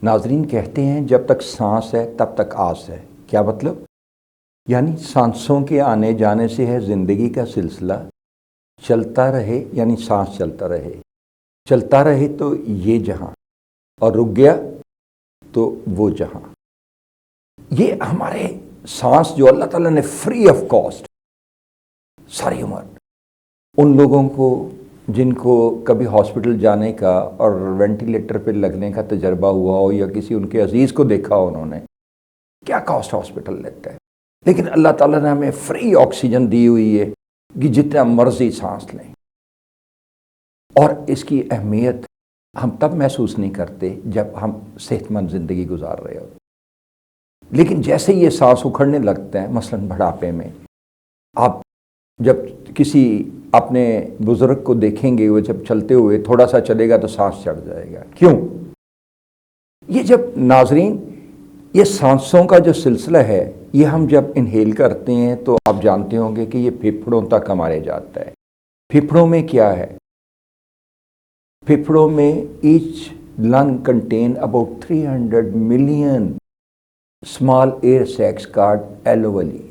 ناظرین کہتے ہیں جب تک سانس ہے تب تک آس ہے. کیا مطلب؟ یعنی سانسوں کے آنے جانے سے ہے زندگی کا سلسلہ. چلتا رہے یعنی سانس چلتا رہے تو یہ جہاں، اور رک گیا تو وہ جہاں. یہ ہمارے سانس جو اللہ تعالیٰ نے فری آف کاسٹ ساری عمر ان لوگوں کو جن کو کبھی ہاسپٹل جانے کا اور وینٹیلیٹر پہ لگنے کا تجربہ ہوا ہو یا کسی ان کے عزیز کو دیکھا ہو انہوں نے، کیا کاسٹ ہاسپٹل لیتا ہے. لیکن اللہ تعالیٰ نے ہمیں فری آکسیجن دی ہوئی ہے کہ جتنا مرضی سانس لیں، اور اس کی اہمیت ہم تب محسوس نہیں کرتے جب ہم صحت مند زندگی گزار رہے ہو. لیکن جیسے یہ سانس اکھڑنے لگتا ہے، مثلاً بڑھاپے میں آپ جب کسی اپنے بزرگ کو دیکھیں گے، وہ جب چلتے ہوئے تھوڑا سا چلے گا تو سانس چڑھ جائے گا. کیوں؟ یہ جب ناظرین یہ سانسوں کا جو سلسلہ ہے، یہ ہم جب انہیل کرتے ہیں تو آپ جانتے ہوں گے کہ یہ پھیپھڑوں تک ہمارے جاتا ہے. پھیپھڑوں میں کیا ہے؟ پھیپھڑوں میں each lung contain about 300 million small air sacs called alveoli,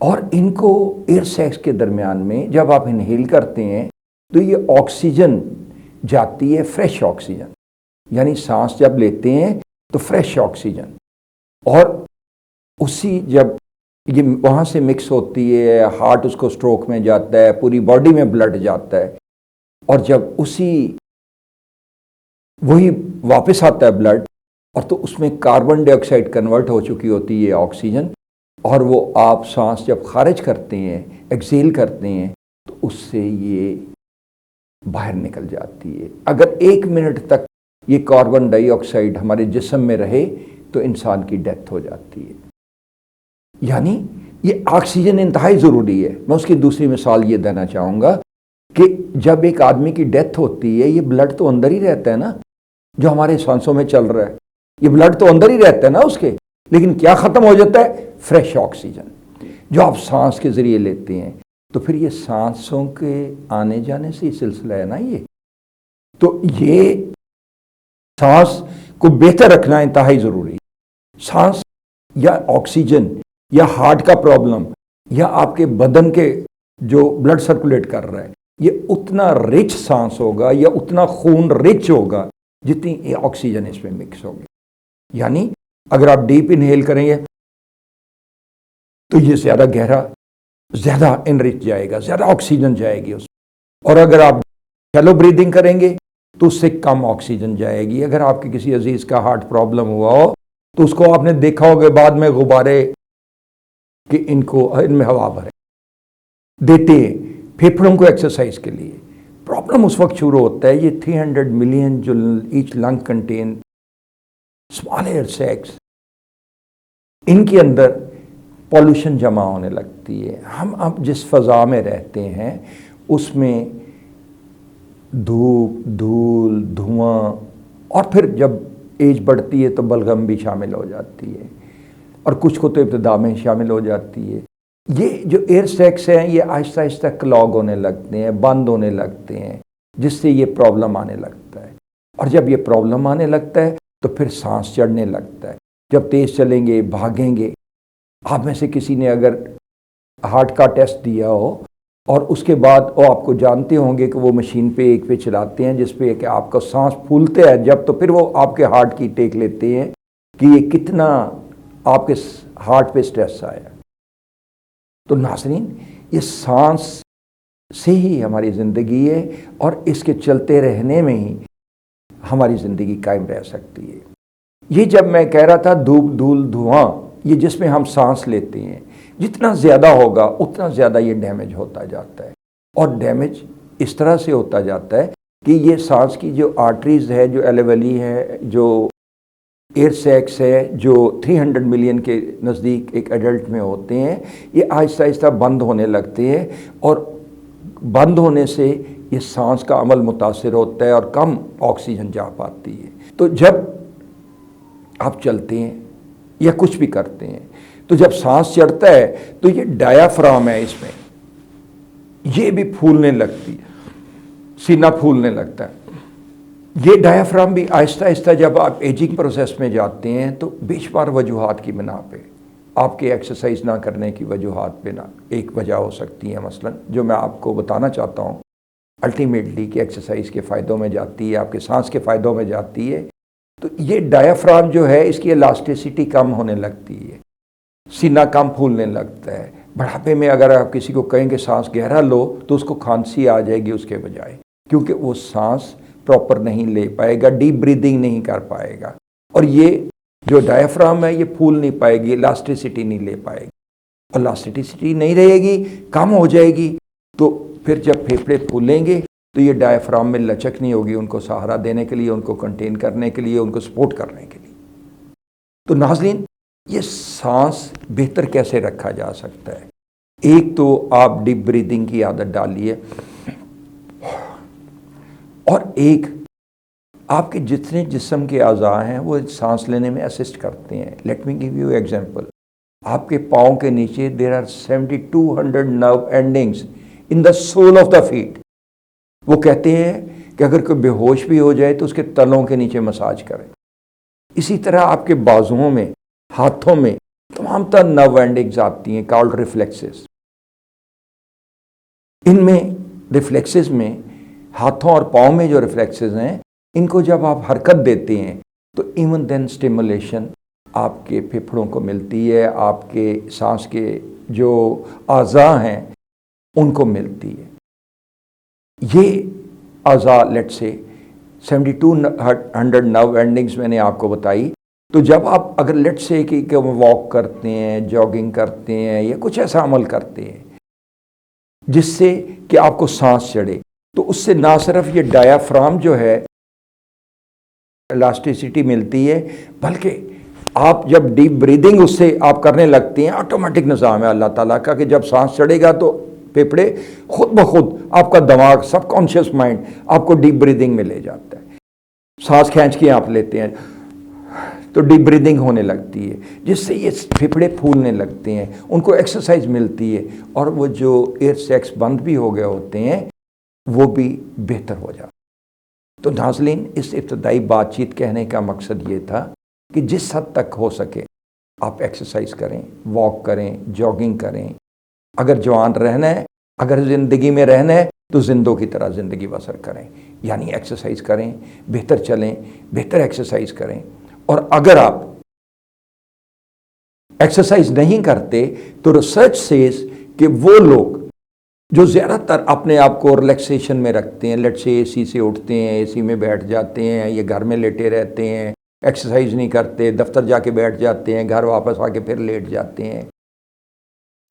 اور ان کو ایئر سیکس کے درمیان میں جب آپ انہیل کرتے ہیں تو یہ آکسیجن جاتی ہے، فریش آکسیجن. یعنی سانس جب لیتے ہیں تو فریش آکسیجن، اور اسی جب یہ وہاں سے مکس ہوتی ہے، ہارٹ اس کو سٹروک میں جاتا ہے، پوری باڈی میں بلڈ جاتا ہے، اور جب وہی واپس آتا ہے بلڈ، اور تو اس میں کاربن ڈائی آکسائڈ کنورٹ ہو چکی ہوتی ہے آکسیجن، اور وہ آپ سانس جب خارج کرتے ہیں، ایکسیل کرتے ہیں، تو اس سے یہ باہر نکل جاتی ہے. اگر 1 منٹ تک یہ کاربن ڈائی آکسائڈ ہمارے جسم میں رہے تو انسان کی ڈیتھ ہو جاتی ہے. یعنی یہ آکسیجن انتہائی ضروری ہے. میں اس کی دوسری مثال یہ دینا چاہوں گا کہ جب ایک آدمی کی ڈیتھ ہوتی ہے، یہ بلڈ تو اندر ہی رہتا ہے نا، جو ہمارے سانسوں میں چل رہا ہے، یہ بلڈ تو اندر ہی رہتا ہے نا اس کے، لیکن کیا ختم ہو جاتا ہے؟ فریش آکسیجن جو آپ سانس کے ذریعے لیتے ہیں. تو پھر یہ سانسوں کے آنے جانے سے ہی سلسلہ ہے نا یہ. تو یہ سانس کو بہتر رکھنا انتہائی ضروری ہے. سانس یا آکسیجن یا ہارٹ کا پرابلم یا آپ کے بدن کے جو بلڈ سرکولیٹ کر رہا ہے، یہ اتنا رچ سانس ہوگا یا اتنا خون رچ ہوگا جتنی آکسیجن اس میں مکس ہوگی. یعنی اگر آپ ڈیپ انہیل کریں گے تو یہ زیادہ گہرا، زیادہ انرچ جائے گا، زیادہ آکسیجن جائے گی اس میں. اور اگر آپ شیلو بریدنگ کریں گے تو اس سے کم آکسیجن جائے گی. اگر آپ کے کسی عزیز کا ہارٹ پرابلم ہوا ہو تو اس کو آپ نے دیکھا ہوگا بعد میں غبارے کہ ان میں ہوا بھرے دیتے ہیں پھیپھڑوں کو ایکسرسائز کے لیے. پرابلم اس وقت شروع ہوتا ہے. یہ 300 ملین جو H lung contain small air sex, ان کے اندر پولوشن جمع ہونے لگتی ہے. ہم اب جس فضا میں رہتے ہیں اس میں دھوپ، دھول، دھواں، اور پھر جب ایج بڑھتی ہے تو بلغم بھی شامل ہو جاتی ہے، اور کچھ کو تو ابتدا میں شامل ہو جاتی ہے. یہ جو ایئر سیکس ہیں یہ آہستہ آہستہ کلاگ ہونے لگتے ہیں، بند ہونے لگتے ہیں، جس سے یہ پرابلم آنے لگتا ہے. اور جب یہ پرابلم آنے لگتا ہے تو پھر سانس چڑھنے لگتا ہے. جب تیز چلیں گے، بھاگیں گے، آپ میں سے کسی نے اگر ہارٹ کا ٹیسٹ دیا ہو اور اس کے بعد وہ آپ کو جانتے ہوں گے کہ وہ مشین پہ ایک پہ چلاتے ہیں جس پہ کہ آپ کا سانس پھولتا ہے جب، تو پھر وہ آپ کے ہارٹ کی ٹیک لیتے ہیں کہ یہ کتنا آپ کے ہارٹ پہ سٹریس آیا. تو ناظرین یہ سانس سے ہی ہماری زندگی ہے، اور اس کے چلتے رہنے میں ہی ہماری زندگی قائم رہ سکتی ہے. یہ جب میں کہہ رہا تھا دھوپ، دھول، دھواں، یہ جس میں ہم سانس لیتے ہیں جتنا زیادہ ہوگا اتنا زیادہ یہ ڈیمیج ہوتا جاتا ہے. اور ڈیمیج اس طرح سے ہوتا جاتا ہے کہ یہ سانس کی جو آرٹریز ہے، جو ایلوویلی ہے، جو ایئر سیکس ہے، جو 300 ملین کے نزدیک ایک ایڈلٹ میں ہوتے ہیں، یہ آہستہ آہستہ بند ہونے لگتے ہیں، اور بند ہونے سے یہ سانس کا عمل متاثر ہوتا ہے اور کم آکسیجن جا پاتی ہے. تو جب آپ چلتے ہیں یا کچھ بھی کرتے ہیں تو جب سانس چڑھتا ہے تو یہ ڈایافرام ہے، اس میں یہ بھی پھولنے لگتی ہے، سینہ پھولنے لگتا ہے. یہ ڈایافرام بھی آہستہ آہستہ جب آپ ایجنگ پروسیس میں جاتے ہیں تو بے شمار وجوہات کی بنا پہ، آپ کے ایکسرسائز نہ کرنے کی وجوہات پہ نہ ایک وجہ ہو سکتی ہے، مثلا جو میں آپ کو بتانا چاہتا ہوں الٹیمیٹلی کہ ایکسرسائز کے فائدوں میں جاتی ہے، آپ کے سانس کے فائدوں میں جاتی ہے، تو یہ ڈایافرام جو ہے اس کی الاسٹیسٹی کم ہونے لگتی ہے، سینہ کم پھولنے لگتا ہے۔ بڑھاپے میں اگر آپ کسی کو کہیں کہ سانس گہرا لو تو اس کو کھانسی آ جائے گی اس کے بجائے، کیونکہ وہ سانس پراپر نہیں لے پائے گا، ڈیپ بریدنگ نہیں کر پائے گا، اور یہ جو ڈایافرام ہے یہ پھول نہیں پائے گی، الاسٹیسٹی نہیں لے پائے گی، اور الاسٹیسٹی نہیں رہے گی، کم ہو جائے گی، تو پھر جب پھیپھڑے پھولیں گے تو یہ ڈایافرام میں لچک نہیں ہوگی ان کو سہارا دینے کے لیے، ان کو کنٹین کرنے کے لیے، ان کو سپورٹ کرنے کے لیے۔ تو ناظرین، یہ سانس بہتر کیسے رکھا جا سکتا ہے؟ ایک تو آپ ڈیپ بریدنگ کی عادت ڈالیے، اور ایک آپ کے جتنے جسم کے اعضاء ہیں وہ سانس لینے میں اسسٹ کرتے ہیں۔ Let me give you example. آپ کے پاؤں کے نیچے there are 7200 nerve endings in the sole of the feet. وہ کہتے ہیں کہ اگر کوئی بے ہوش بھی ہو جائے تو اس کے تلوں کے نیچے مساج کریں۔ اسی طرح آپ کے بازوؤں میں، ہاتھوں میں تمام تر نرو اینڈنگز آتی ہیں، کالڈ ریفلیکسز۔ ان میں ریفلیکسز میں ہاتھوں اور پاؤں میں جو ریفلیکسز ہیں، ان کو جب آپ حرکت دیتے ہیں تو ایون دین اسٹیمولیشن آپ کے پھیپھڑوں کو ملتی ہے، آپ کے سانس کے جو اعضاء ہیں ان کو ملتی ہے۔ یہ اعضاء لیٹ سے 7200 نرو اینڈنگز میں نے آپ کو بتائی، تو جب آپ اگر لیٹ سے کہ واک کرتے ہیں، جاگنگ کرتے ہیں، یا کچھ ایسا عمل کرتے ہیں جس سے کہ آپ کو سانس چڑھے، تو اس سے نہ صرف یہ ڈایافرام جو ہے الاسٹیسٹی ملتی ہے، بلکہ آپ جب ڈیپ بریدنگ اس سے آپ کرنے لگتے ہیں، آٹومیٹک نظام ہے اللہ تعالیٰ کا کہ جب سانس چڑھے گا تو پھیپھڑے خود بخود آپ کا دماغ، سب کانشیس مائنڈ آپ کو ڈیپ بریدنگ میں لے جاتا ہے۔ سانس کھینچ کے آپ لیتے ہیں تو ڈیپ بریدنگ ہونے لگتی ہے، جس سے یہ پھیپھڑے پھولنے لگتے ہیں، ان کو ایکسرسائز ملتی ہے، اور وہ جو ایئر سیکس بند بھی ہو گئے ہوتے ہیں وہ بھی بہتر ہو جاتا ہے۔ تو ناظرین، اس ابتدائی بات چیت کہنے کا مقصد یہ تھا کہ جس حد تک ہو سکے آپ ایکسرسائز کریں، واک کریں، جاگنگ کریں۔ اگر جوان رہنا ہے، اگر زندگی میں رہنا ہے تو زندوں کی طرح زندگی بسر کریں، یعنی ایکسرسائز کریں، بہتر چلیں، بہتر ایکسرسائز کریں۔ اور اگر آپ ایکسرسائز نہیں کرتے تو ریسرچ سیز کہ وہ لوگ جو زیادہ تر اپنے آپ کو ریلیکسیشن میں رکھتے ہیں، لیٹ سے اے سی سے اٹھتے ہیں، اے سی میں بیٹھ جاتے ہیں، یا گھر میں لیٹے رہتے ہیں، ایکسرسائز نہیں کرتے، دفتر جا کے بیٹھ جاتے ہیں، گھر واپس آ کے پھر لیٹ جاتے ہیں،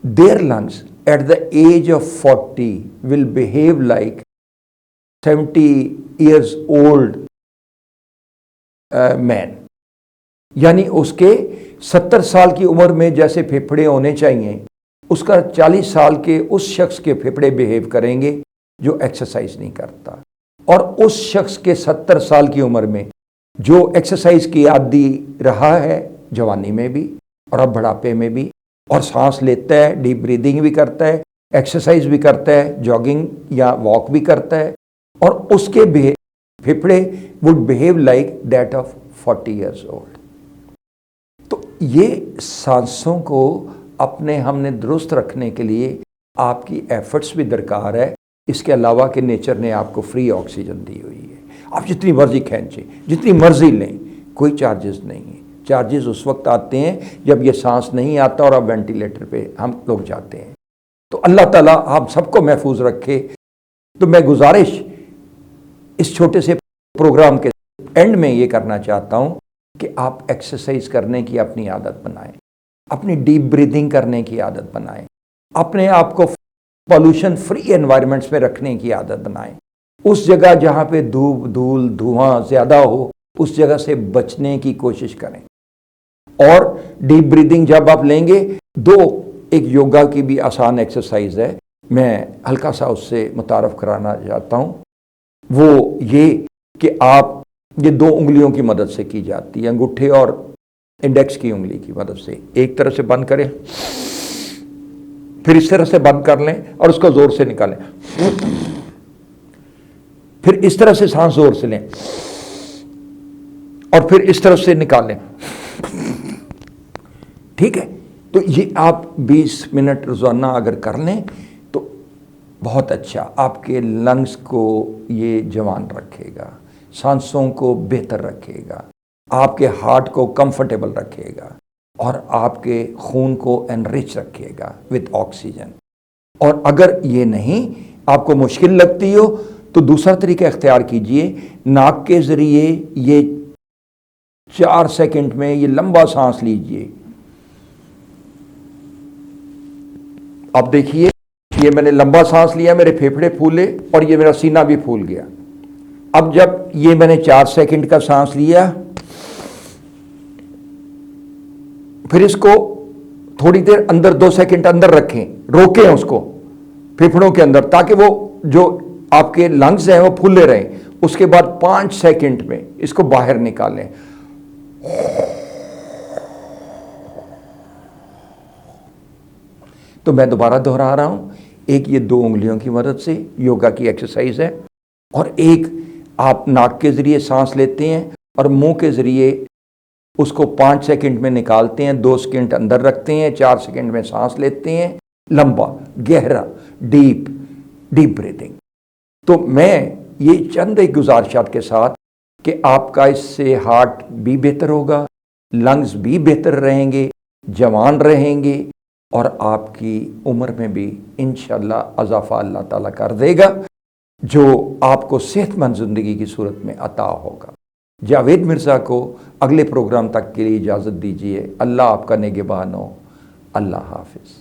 their lungs at the age of 40 will behave like 70 years old man۔ یعنی اس کے 70 سال کی عمر میں جیسے پھیپھڑے ہونے چاہیے، اس کا 40 سال کے اس شخص کے پھیپھڑے بیہیو کریں گے جو ایکسرسائز نہیں کرتا، اور اس شخص کے 70 سال کی عمر میں جو ایکسرسائز کی عادی رہا ہے، جوانی میں بھی اور اب بڑھاپے میں بھی، اور سانس لیتا ہے، ڈیپ بریدنگ بھی کرتا ہے، ایکسرسائز بھی کرتا ہے، جاگنگ یا واک بھی کرتا ہے، اور اس کے پھیپھڑے would behave like that of 40 years old۔ تو یہ سانسوں کو اپنے ہم نے درست رکھنے کے لیے آپ کی ایفرٹس بھی درکار ہے، اس کے علاوہ کہ نیچر نے آپ کو فری آکسیجن دی ہوئی ہے، آپ جتنی مرضی کھینچیں، جتنی مرضی لیں، کوئی چارجز نہیں ہیں۔ چارجز اس وقت آتے ہیں جب یہ سانس نہیں آتا اور اب وینٹیلیٹر پہ ہم لوگ جاتے ہیں۔ تو اللہ تعالیٰ آپ سب کو محفوظ رکھے۔ تو میں گزارش اس چھوٹے سے پروگرام کے اینڈ میں یہ کرنا چاہتا ہوں کہ آپ ایکسرسائز کرنے کی اپنی عادت بنائیں، اپنی ڈیپ بریدنگ کرنے کی عادت بنائیں، اپنے آپ کو پولوشن فری انوائرمنٹس میں رکھنے کی عادت بنائیں۔ اس جگہ جہاں پہ دھوپ، دھول، دھواں زیادہ ہو، اس جگہ سے بچنے کی کوشش کریں۔ اور ڈیپ بریدنگ جب آپ لیں گے، ایک یوگا کی بھی آسان ایکسرسائز ہے، میں ہلکا سا اس سے متعارف کرانا چاہتا ہوں۔ وہ یہ کہ آپ یہ 2 انگلیوں کی مدد سے کی جاتی ہے، انگوٹھے اور انڈیکس کی انگلی کی مدد سے ایک طرح سے بند کریں، پھر اس طرح سے بند کر لیں اور اس کو زور سے نکالیں، پھر اس طرح سے سانس زور سے لیں، اور پھر اس طرف سے نکالیں. ٹھیک ہے. تو یہ آپ 20 منٹ روزانہ اگر کر لیں تو بہت اچھا آپ کے لنگز کو یہ جوان رکھے گا، سانسوں کو بہتر رکھے گا، آپ کے ہارٹ کو کمفرٹیبل رکھے گا، اور آپ کے خون کو انرچ رکھے گا وتھ آکسیجن. اور اگر یہ نہیں آپ کو مشکل لگتی ہو تو دوسرا طریقہ اختیار کیجئے. ناک کے ذریعے یہ 4 سیکنڈ میں یہ لمبا سانس لیجئے. اب دیکھیے یہ میں نے لمبا سانس لیا، میرے پھیپھڑے پھولے اور یہ میرا سینہ بھی پھول گیا. اب جب یہ میں نے 4 سیکنڈ کا سانس لیا، پھر اس کو تھوڑی دیر اندر 2 سیکنڈ اندر رکھیں، روکیں اس کو پھیپھڑوں کے اندر تاکہ وہ جو آپ کے لنگز ہیں وہ پھولے رہیں. اس کے بعد 5 سیکنڈ میں اس کو باہر نکالیں. تو میں دوبارہ دہرا رہا ہوں، ایک یہ 2 انگلیوں کی مدد سے یوگا کی ایکسرسائز ہے، اور ایک آپ ناک کے ذریعے سانس لیتے ہیں اور منہ کے ذریعے اس کو 5 سیکنڈ میں نکالتے ہیں، 2 سیکنڈ اندر رکھتے ہیں، 4 سیکنڈ میں سانس لیتے ہیں، لمبا گہرا ڈیپ بریتھنگ. تو میں یہ چند ایک گزارشات کے ساتھ کہ آپ کا اس سے ہارٹ بھی بہتر ہوگا، لنگز بھی بہتر رہیں گے، جوان رہیں گے، اور آپ کی عمر میں بھی انشاءاللہ اضافہ اللہ تعالیٰ کر دے گا جو آپ کو صحت مند زندگی کی صورت میں عطا ہوگا. جاوید مرزا کو اگلے پروگرام تک کے لیے اجازت دیجیے. اللہ آپ کا نگہبان ہو. اللہ حافظ.